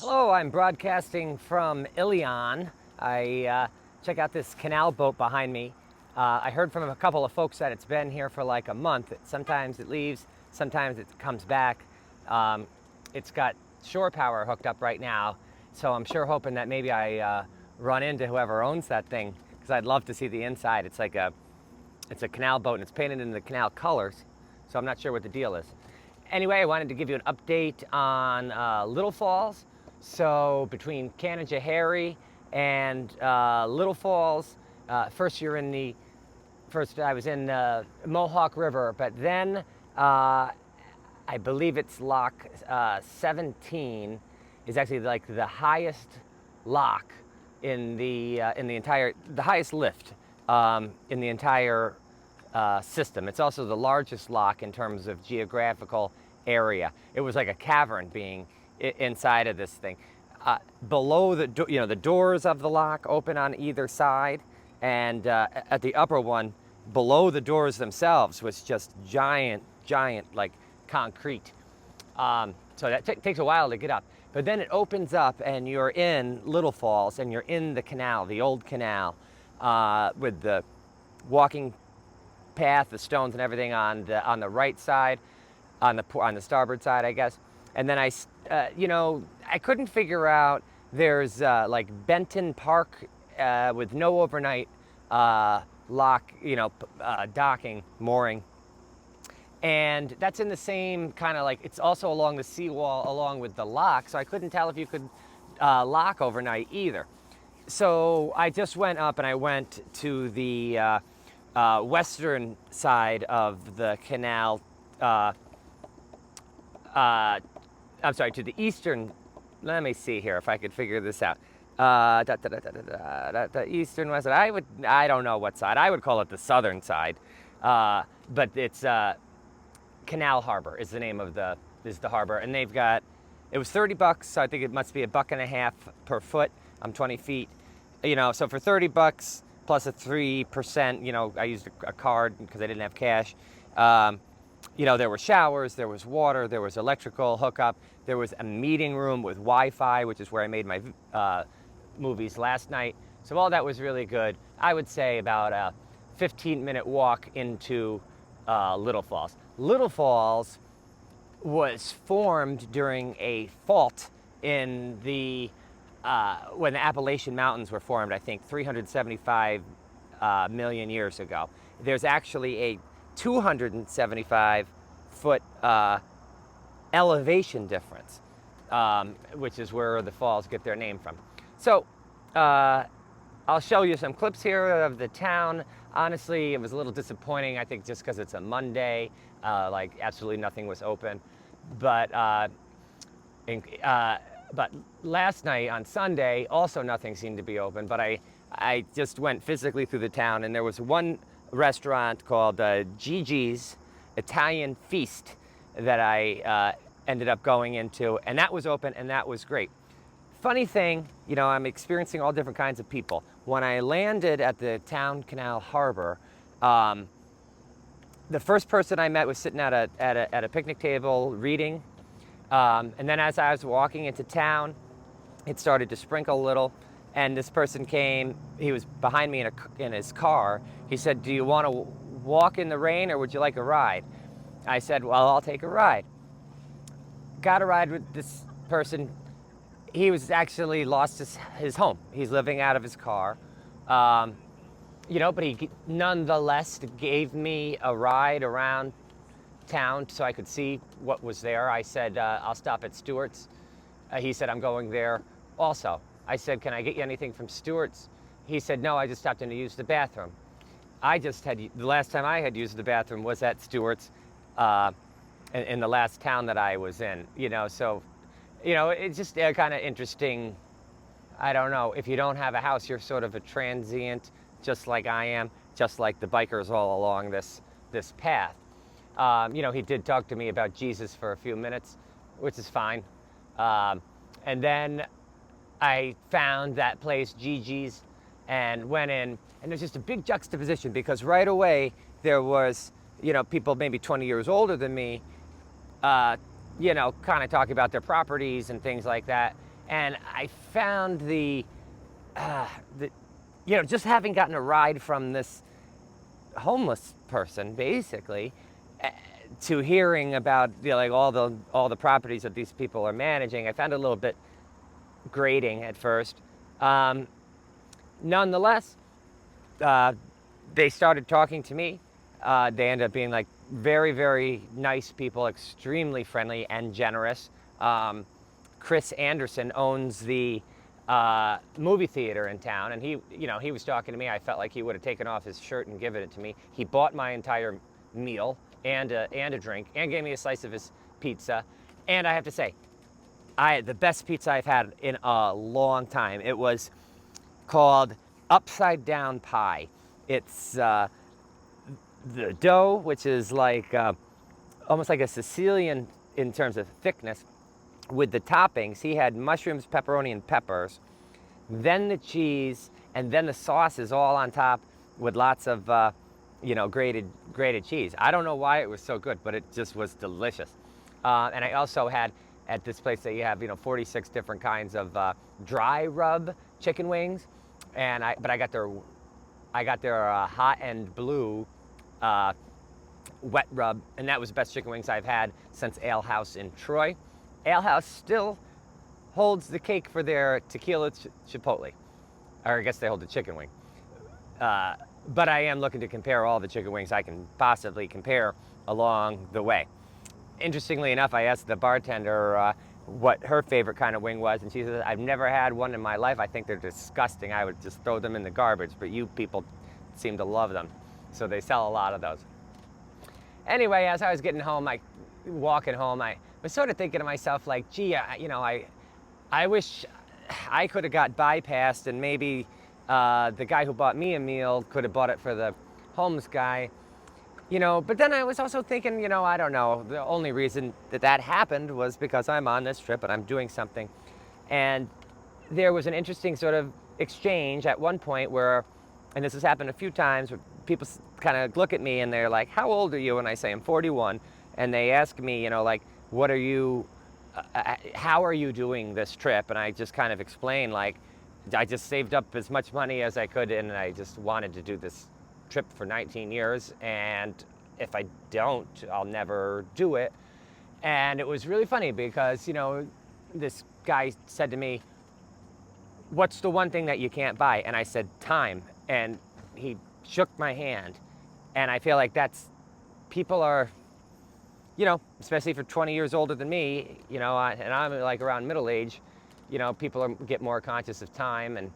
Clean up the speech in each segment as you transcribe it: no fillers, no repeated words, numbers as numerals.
Hello, I'm broadcasting from Ilion. I check out this canal boat behind me. I heard from a couple of folks that it's been here for like a month. Sometimes it leaves, sometimes it comes back. It's got shore power hooked up right now, so I'm sure hoping that maybe I run into whoever owns that thing, because I'd love to see the inside. It's a canal boat and it's painted in the canal colors, so I'm not sure what the deal is. Anyway, I wanted to give you an update on Little Falls. So between Canajahari and Little Falls, first I was in Mohawk River, but then I believe it's lock 17 is actually like the highest lock in the highest lift in the entire system. It's also the largest lock in terms of geographical area. It was like a cavern being inside of this thing. Below the doors of the lock open on either side, and at the upper one, below the doors themselves, was just giant like concrete. So that takes a while to get up. But then it opens up and you're in Little Falls and you're in the canal, the old canal, with the walking path, the stones and everything on the right side, on the starboard side, I guess. And then I couldn't figure out. There's like Benton Park with no overnight docking, mooring, and that's in the same kind of like, it's also along the seawall along with the lock. So I couldn't tell if you could lock overnight either. So I just went up and I went to the western side of the canal. I'm sorry, to the eastern. Let me see here if I could figure this out. The eastern west. I don't know what side. I would call it the southern side, but it's Canal Harbor is the name of the harbor, and they've got. It was $30, so I think it must be $1.50 per foot. I'm 20 feet, So for $30 plus a 3%, I used a card because I didn't have cash. There were showers, there was water, there was electrical hookup, there was a meeting room with Wi-Fi, which is where I made my movies last night. So all that was really good. I would say about a 15-minute walk into Little Falls. Little Falls was formed during a fault in when the Appalachian Mountains were formed, I think 375 million years ago. There's actually a 275-foot elevation difference, which is where the falls get their name from. So I'll show you some clips here of the town. Honestly, it was a little disappointing, I think, just because it's a Monday, like absolutely nothing was open. But last night on Sunday, also nothing seemed to be open. But I just went physically through the town, and there was one restaurant called Gigi's Italian Feast that I ended up going into, and that was open, and that was great. Funny thing, I'm experiencing all different kinds of people. When I landed at the town canal harbor, the first person I met was sitting at a picnic table reading, and then as I was walking into town, it started to sprinkle a little. And this person came, he was behind me in his car. He said, "Do you want to walk in the rain or would you like a ride?" I said, "Well, I'll take a ride." Got a ride with this person. He was actually lost his home. He's living out of his car. But he nonetheless gave me a ride around town so I could see what was there. I said, "I'll stop at Stewart's." He said, "I'm going there also." I said, "Can I get you anything from Stewart's?" He said, "No, I just stopped in to use the bathroom." The last time I had used the bathroom was at Stewart's in the last town that I was in, So, it's just kind of interesting. I don't know. If you don't have a house, you're sort of a transient, just like I am, just like the bikers all along this path. He did talk to me about Jesus for a few minutes, which is fine. And then I found that place, Gigi's, and went in, and there's just a big juxtaposition because right away there was, people maybe 20 years older than me, kind of talking about their properties and things like that. And I found just having gotten a ride from this homeless person, basically, to hearing about like all the properties that these people are managing, I found it a little bit grating at first. Nonetheless, they started talking to me. They ended up being like very, very nice people, extremely friendly and generous. Chris Anderson owns the movie theater in town, and he was talking to me. I felt like he would have taken off his shirt and given it to me. He bought my entire meal and a drink, and gave me a slice of his pizza. And I have to say, I had the best pizza I've had in a long time. It was called Upside Down Pie. It's the dough, which is like almost like a Sicilian in terms of thickness. With the toppings, he had mushrooms, pepperoni, and peppers, then the cheese, and then the sauce is all on top with lots of grated cheese. I don't know why it was so good, but it just was delicious. And I also had at this place that you have 46 different kinds of dry rub chicken wings, and I got their hot and blue wet rub, and that was the best chicken wings I've had since Ale House in Troy. Ale House still holds the cake for their tequila chipotle, or I guess they hold the chicken wing. But I am looking to compare all the chicken wings I can possibly compare along the way. Interestingly enough, I asked the bartender what her favorite kind of wing was, and she said, I've never had one in my life. I think they're disgusting. I would just throw them in the garbage, but you people seem to love them. So they sell a lot of those. Anyway, as I was getting home, walking home, I was sort of thinking to myself, like, gee, I wish I could have got bypassed, and maybe the guy who bought me a meal could have bought it for the homeless guy. But then I was also thinking, I don't know, the only reason that happened was because I'm on this trip and I'm doing something. And there was an interesting sort of exchange at one point where, and this has happened a few times, where people kind of look at me and they're like, how old are you? And I say, I'm 41. And they ask me, like, what are you, how are you doing this trip? And I just kind of explain, like, I just saved up as much money as I could, and I just wanted to do this trip for 19 years, and if I don't, I'll never do it. And it was really funny because, this guy said to me, what's the one thing that you can't buy? And I said, time. And he shook my hand. And I feel like people are, especially for 20 years older than me, and I'm like around middle age, people get more conscious of time. And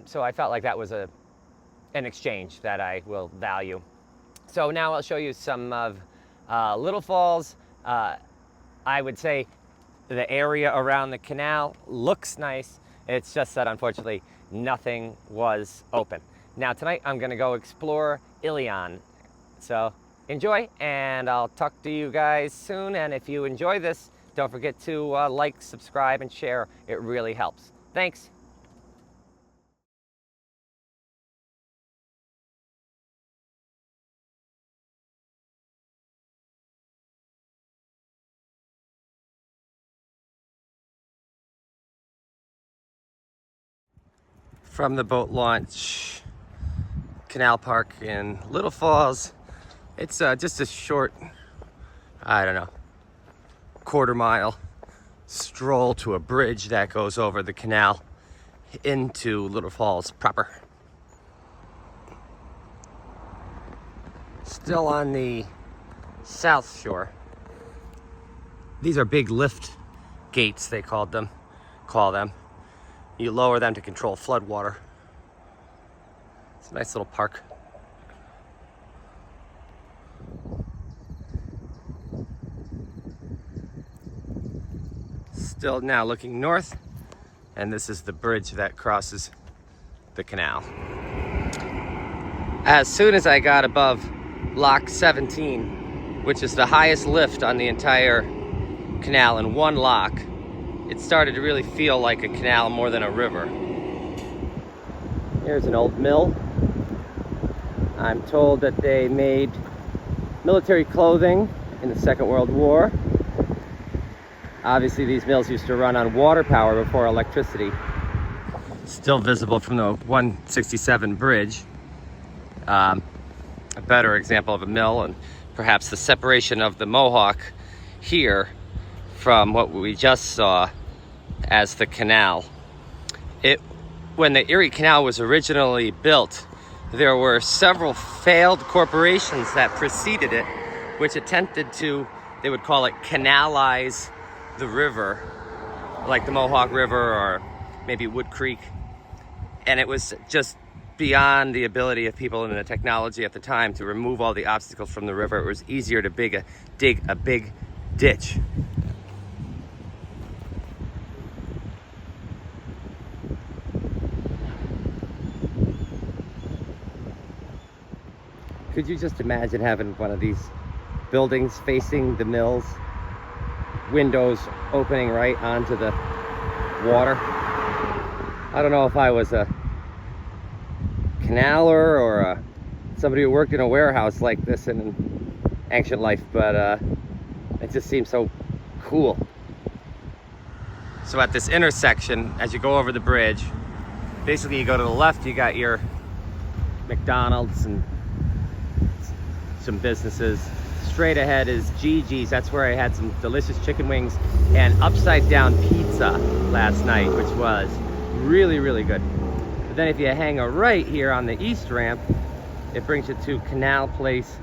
so I felt like that was an exchange that I will value. So now I'll show you some of Little Falls. I would say the area around the canal looks nice. It's just that unfortunately nothing was open. Now tonight I'm gonna go explore Ilion. So enjoy, and I'll talk to you guys soon. And if you enjoy this, don't forget to like, subscribe, and share. It really helps. Thanks. From the boat launch, Canal Park in Little Falls, it's just a short, I don't know, quarter-mile stroll to a bridge that goes over the canal into Little Falls proper. Still on the south shore. These are big lift gates, they call them. You lower them to control flood water. It's a nice little park. Still now looking north, and this is the bridge that crosses the canal. As soon as I got above Lock 17, which is the highest lift on the entire canal in one lock, it started to really feel like a canal more than a river. Here's an old mill. I'm told that they made military clothing in the Second World War. Obviously these mills used to run on water power before electricity. Still visible from the 167 bridge. A better example of a mill, and perhaps the separation of the Mohawk here from what we just saw as the canal. When the Erie Canal was originally built, there were several failed corporations that preceded it, which attempted to, they would call it canalize the river, like the Mohawk River or maybe Wood Creek. And it was just beyond the ability of people and the technology at the time to remove all the obstacles from the river. It was easier to dig a big ditch. Could you just imagine having one of these buildings facing the mills, windows opening right onto the water? I don't know if I was a canaler or somebody who worked in a warehouse like this in ancient life, but it just seems so cool. So at this intersection, as you go over the bridge, basically you go to the left, you got your McDonald's and some businesses. Straight ahead is Gigi's. That's where I had some delicious chicken wings and upside down pizza last night, which was really, really good. But then if you hang a right here on the east ramp, it brings you to Canal Place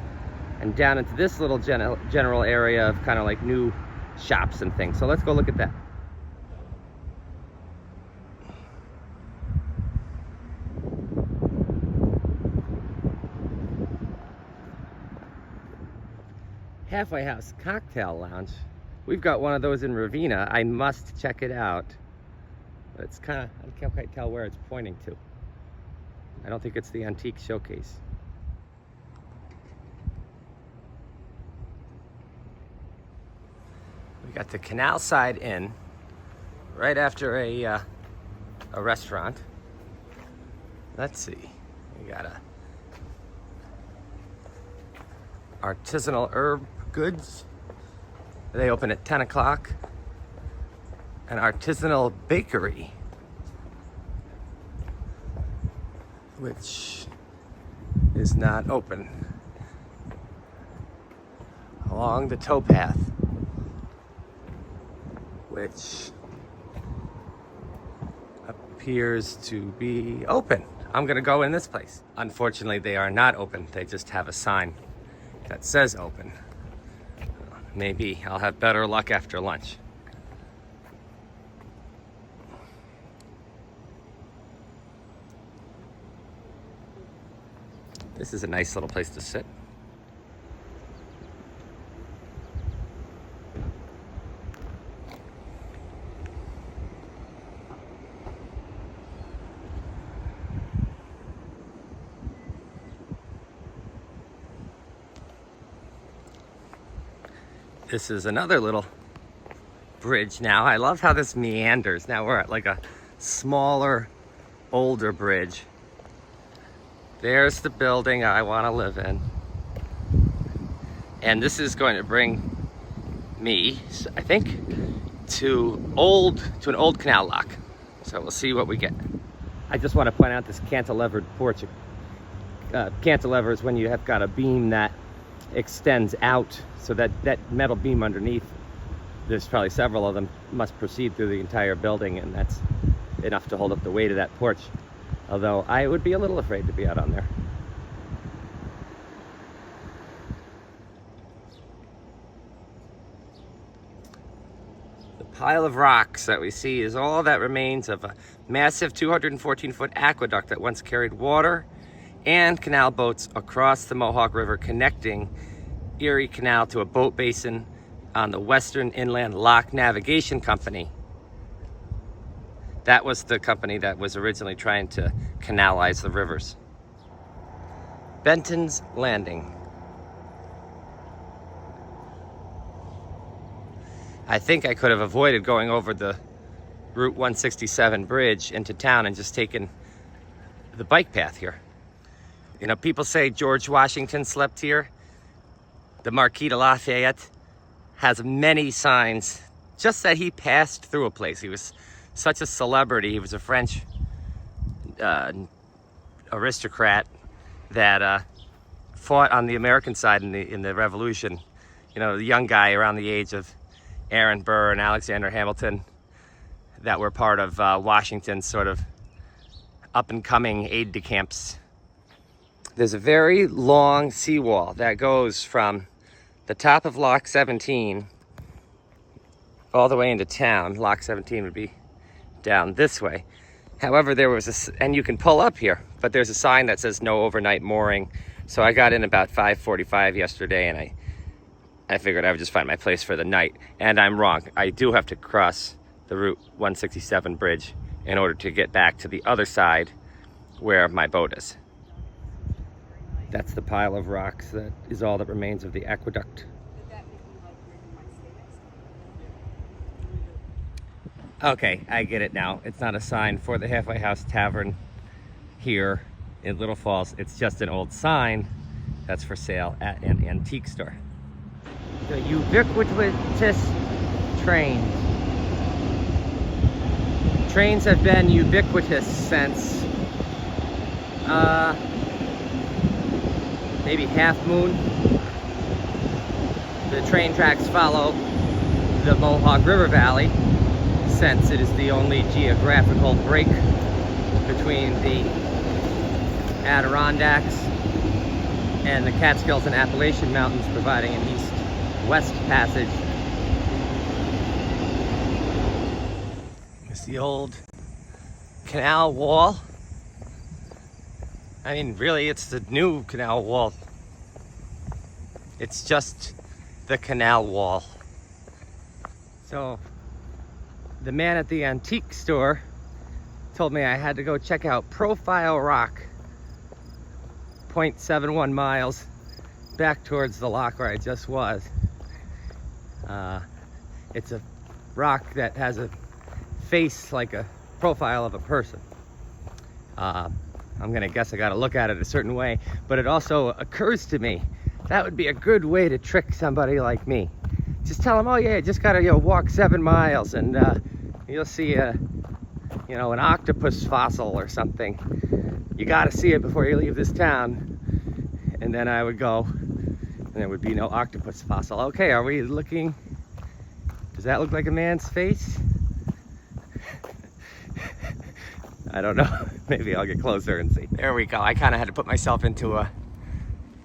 and down into this little general area of kind of like new shops and things. So let's go look at that. Halfway House Cocktail Lounge. We've got one of those in Ravenna. I must check it out. But it's kind of, I can't quite tell where it's pointing to. I don't think it's the antique showcase. We got the Canal Side Inn right after a restaurant. Let's see. We got a artisanal herb goods. They open at 10 o'clock. An artisanal bakery, which is not open. Along the towpath, which appears to be open. I'm gonna go in this place. Unfortunately, they are not open. They just have a sign that says open. Maybe I'll have better luck after lunch. This is a nice little place to sit. This is another little bridge now. I love how this meanders. Now we're at like a smaller, older bridge. There's the building I want to live in. And this is going to bring me, I think, to an old canal lock. So we'll see what we get. I just want to point out this cantilevered porch. Cantilever is when you have got a beam that extends out, so that metal beam underneath, there's probably several of them, must proceed through the entire building, and that's enough to hold up the weight of that porch. Although I would be a little afraid to be out on there. The pile of rocks that we see is all that remains of a massive 214-foot aqueduct that once carried water and canal boats across the Mohawk River, connecting Erie Canal to a boat basin on the Western Inland Lock Navigation Company. That was the company that was originally trying to canalize the rivers. Benton's Landing. I think I could have avoided going over the Route 167 bridge into town and just taken the bike path here. You know, people say George Washington slept here. The Marquis de Lafayette has many signs just that he passed through a place. He was such a celebrity. He was a French aristocrat that fought on the American side in the Revolution. You know, the young guy around the age of Aaron Burr and Alexander Hamilton that were part of Washington's sort of up-and-coming aide-de-camps. There's a very long seawall that goes from the top of Lock 17 all the way into town. Lock 17 would be down this way. However, there was and you can pull up here, but there's a sign that says no overnight mooring. So I got in about 5:45 yesterday, and I figured I would just find my place for the night. And I'm wrong. I do have to cross the Route 167 bridge in order to get back to the other side where my boat is. That's the pile of rocks that is all that remains of the aqueduct. Okay, I get it now. It's not a sign for the Halfway House Tavern here in Little Falls. It's just an old sign that's for sale at an antique store. The ubiquitous train. Trains have been ubiquitous since maybe Half Moon. The train tracks follow the Mohawk River Valley, since it is the only geographical break between the Adirondacks and the Catskills and Appalachian Mountains, providing an east-west passage. It's the old canal wall. I mean, really, it's the new canal wall. It's just the canal wall. So, the man at the antique store told me I had to go check out Profile Rock, 0.71 miles back towards the lock where I just was. It's a rock that has a face like a profile of a person. I'm gonna guess I gotta look at it a certain way, but it also occurs to me that would be a good way to trick somebody like me. Just tell them, oh yeah, just gotta walk 7 miles and you'll see an octopus fossil or something. You gotta see it before you leave this town. And then I would go, and there would be no octopus fossil. Okay, are we looking? Does that look like a man's face? I don't know. Maybe I'll get closer and see. There we go. I kind of had to put myself into a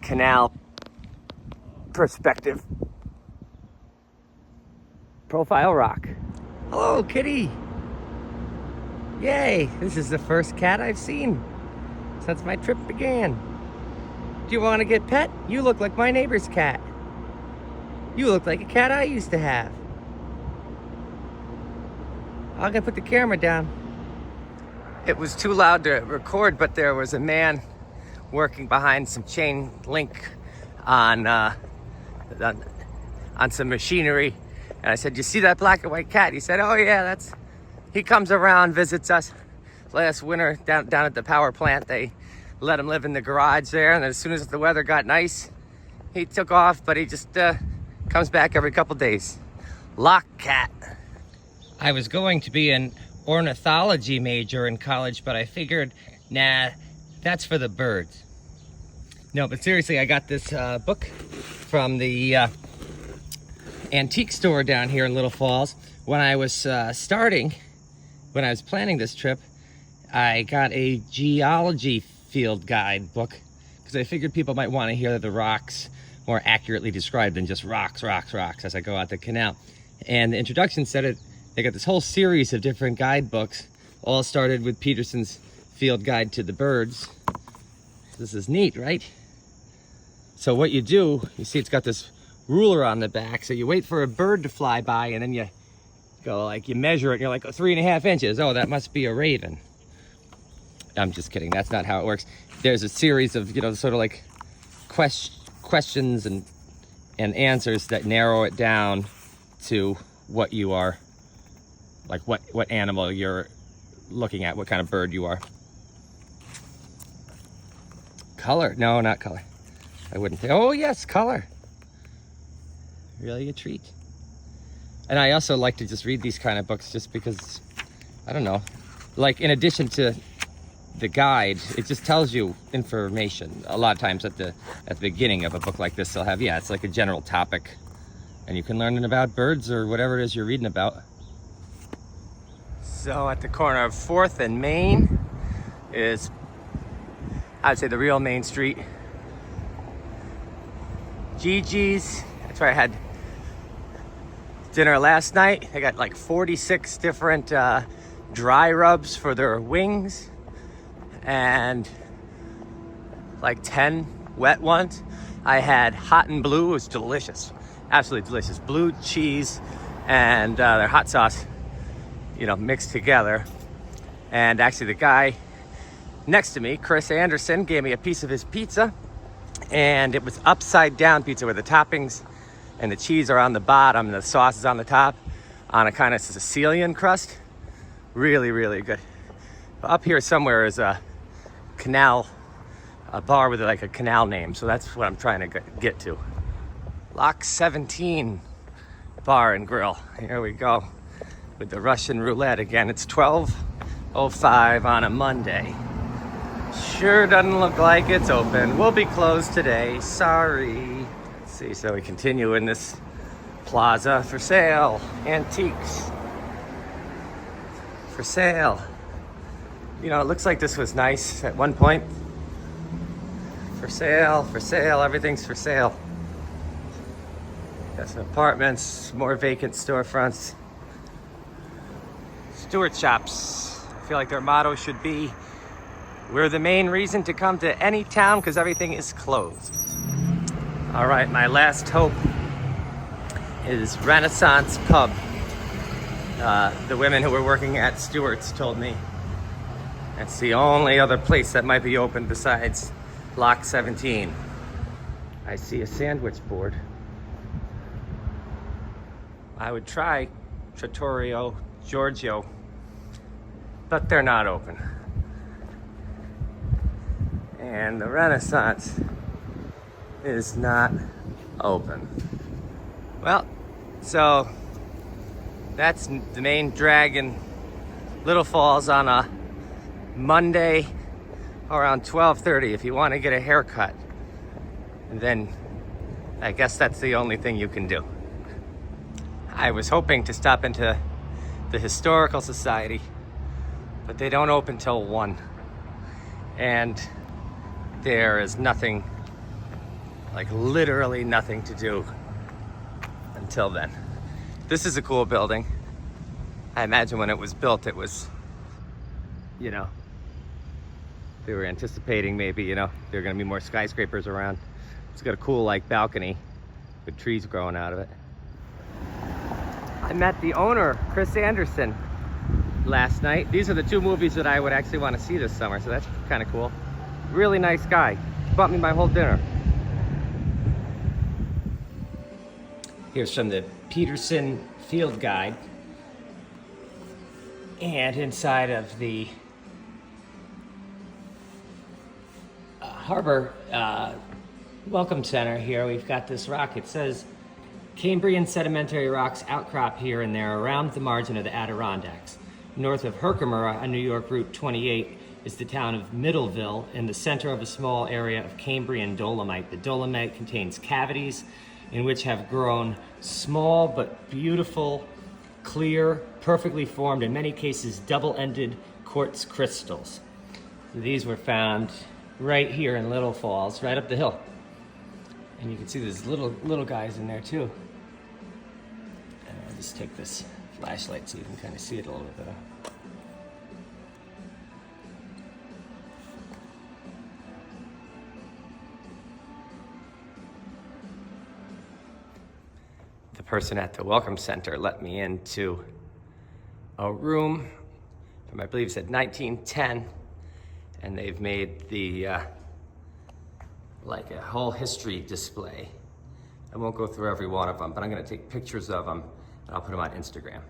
canal perspective. Profile Rock. Hello, kitty. Yay, this is the first cat I've seen since my trip began. Do you want to get pet? You look like my neighbor's cat. You look like a cat I used to have. I'm gonna put the camera down. It was too loud to record, but there was a man working behind some chain link on some machinery. And I said, you see that black and white cat? He said, oh yeah, he comes around, visits us. Last winter down at the power plant, they let him live in the garage there. And as soon as the weather got nice, he took off, but he just comes back every couple days. Lock cat. I was going to be an ornithology major in college, but I figured, nah, that's for the birds. No, but seriously, I got this book from the antique store down here in Little Falls. When I was when I was planning this trip, I got a geology field guide book because I figured people might want to hear the rocks more accurately described than just rocks as I go out the canal. And the introduction said they got this whole series of different guidebooks, all started with Peterson's Field Guide to the Birds. This is neat, right? So what you do, you see it's got this ruler on the back, so you wait for a bird to fly by and then you go you measure it and you're like, 3.5 inches. Oh, that must be a raven. I'm just kidding, that's not how it works. There's a series of, sort of like questions and answers that narrow it down to what you are, like what animal you're looking at, what kind of bird you are. Color, no, not color. I wouldn't say, oh yes, color. Really a treat. And I also like to just read these kind of books just because, I don't know, like in addition to the guide, it just tells you information. A lot of times at the beginning of a book like this, they'll have, yeah, it's like a general topic, and you can learn about birds or whatever it is you're reading about. So at the corner of 4th and Main is, I'd say, the real main street. Gigi's, that's where I had dinner last night. They got like 46 different dry rubs for their wings and like 10 wet ones. I had hot and blue. It was delicious, absolutely delicious. Blue cheese and their hot sauce, you know, mixed together. And actually the guy next to me, Chris Anderson, gave me a piece of his pizza, and it was upside down pizza where the toppings and the cheese are on the bottom and the sauce is on the top on a kind of Sicilian crust. Really, really good. Up here somewhere is a Canal, a bar with like a Canal name, so that's what I'm trying to get to. Lock 17 Bar and Grill. Here we go with the Russian roulette again. It's 12:05 on a Monday. Sure doesn't look like it's open. We'll be closed today, sorry. Let's see, so we continue in this plaza. For sale, antiques. For sale. You know, it looks like this was nice at one point. For sale, everything's for sale. Got some apartments, more vacant storefronts. Stewart shops. I feel like their motto should be, we're the main reason to come to any town because everything is closed. All right, my last hope is Renaissance Pub. The women who were working at Stewart's told me that's the only other place that might be open besides Lock 17. I see a sandwich board. I would try Trattoria Giorgio, but they're not open. And the Renaissance is not open. Well, so that's the main drag in Little Falls on a Monday around 12:30 if you want to get a haircut. And then I guess that's the only thing you can do. I was hoping to stop into the Historical Society, but they don't open till 1. And there is nothing, like literally nothing to do until then. This is a cool building. I imagine when it was built, it was, you know, they were anticipating maybe, you know, there are gonna be more skyscrapers around. It's got a cool like balcony with trees growing out of it. I met the owner, Chris Anderson, last night. These are the 2 movies that I would actually want to see this summer, so that's kind of cool. Really nice guy. Bought me my whole dinner. Here's from the Peterson Field Guide. And inside of the Harbor Welcome Center here, we've got this rock. It says, Cambrian sedimentary rocks outcrop here and there around the margin of the Adirondacks. North of Herkimer on New York Route 28 is the town of Middleville in the center of a small area of Cambrian dolomite. The dolomite contains cavities in which have grown small but beautiful, clear, perfectly formed, in many cases double-ended quartz crystals. So these were found right here in Little Falls, right up the hill. And you can see there's little guys in there too. And I'll just take this flashlight so you can kind of see it a little bit better. The person at the Welcome Center let me into a room from, I believe, said 1910, and they've made the like a whole history display. I won't go through every one of them, but I'm going to take pictures of them and I'll put them on Instagram.